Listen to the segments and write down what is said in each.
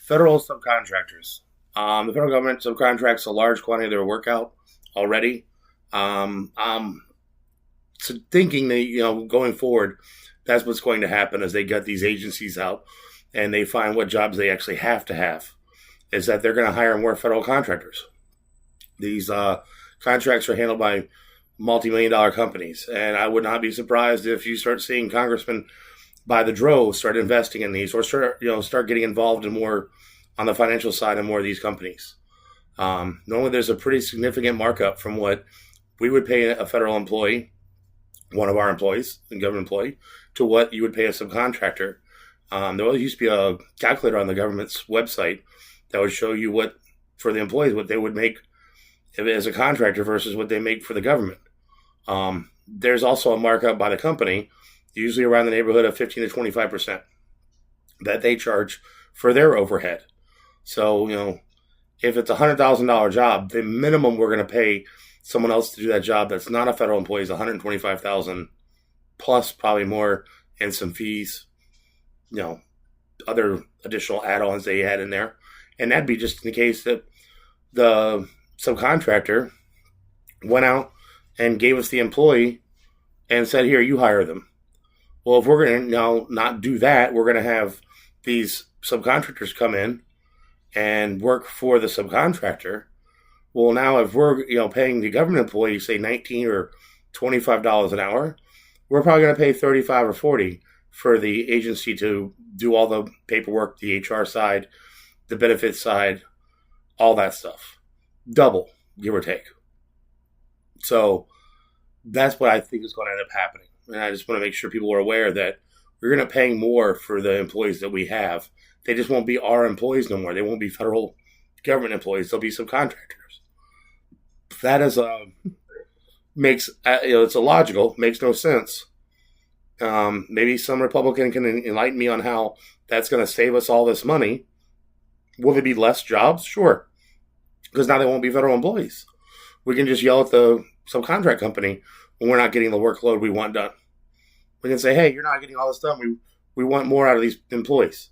Federal subcontractors. The federal government subcontracts a large quantity of their work out already. I'm thinking that going forward, that's what's going to happen as they get these agencies out and they find what jobs they actually have to have. Is that they're going to hire more federal contractors. These contracts are handled by multi-million-dollar companies, and I would not be surprised if you start seeing congressmen by the drove start investing in these, or start getting involved in more on the financial side of more of these companies. Normally, there's a pretty significant markup from what we would pay a federal employee, one of our employees, a government employee, to what you would pay a subcontractor. There used to be a calculator on the government's website that would show you what, for the employees, what they would make as a contractor versus what they make for the government. There's also a markup by the company, usually around the neighborhood of 15 to 25%, that they charge for their overhead. So, if it's a $100,000 job, the minimum we're going to pay someone else to do that job that's not a federal employee is $125,000 plus probably more and some fees, other additional add-ons they had in there. And that'd be just in the case that the subcontractor went out and gave us the employee and said, here, you hire them. Well, if we're going to not do that, we're going to have these subcontractors come in and work for the subcontractor. Well, now if we're paying the government employee, say $19 or $25 an hour, we're probably going to pay $35 or $40 for the agency to do all the paperwork, the HR side, the benefits side, all that stuff. Double, give or take. So that's what I think is going to end up happening. And I just want to make sure people are aware that we're going to pay more for the employees that we have. They just won't be our employees no more. They won't be federal government employees. They'll be subcontractors. That is makes it's illogical. Makes no sense. Maybe some Republican can enlighten me on how that's going to save us all this money. Will there be less jobs? Sure. Because now they won't be federal employees. We can just yell at the subcontract company when we're not getting the workload we want done. We can say, hey, you're not getting all this done. We want more out of these employees.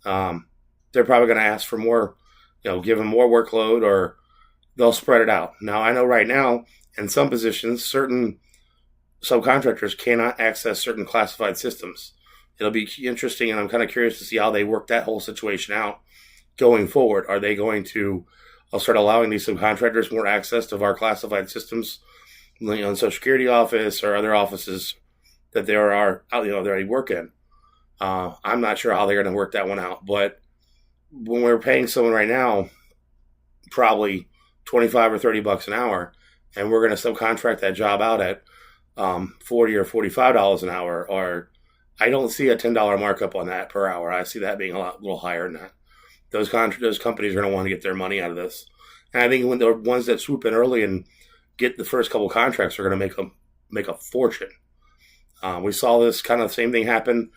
They're probably going to ask for more, give them more workload, or they'll spread it out. Now, I know right now, in some positions, certain subcontractors cannot access certain classified systems. It'll be interesting, and I'm kind of curious to see how they work that whole situation out going forward. Are they going to start allowing these subcontractors more access to our classified systems, in the Social Security office or other offices that there are, they already work in? I'm not sure how they're going to work that one out, but when we're paying someone right now, probably 25 or 30 bucks an hour, and we're going to subcontract that job out at $40 or $45 an hour, or I don't see a $10 markup on that per hour. I see that being a little higher than that. Those companies are going to want to get their money out of this. And I think when the ones that swoop in early and get the first couple contracts are going to make a fortune. We saw this kind of same thing happen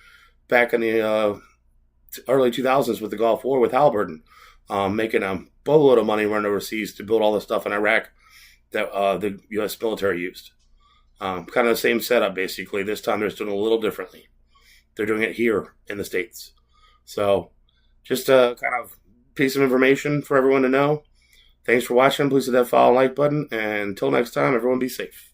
back in the early 2000s with the Gulf War with Halliburton, making a boatload of money running overseas to build all the stuff in Iraq that the U.S. military used. Kind of the same setup, basically. This time they're doing it a little differently. They're doing it here in the States. So just a kind of piece of information for everyone to know. Thanks for watching. Please hit that follow and like button. And until next time, everyone be safe.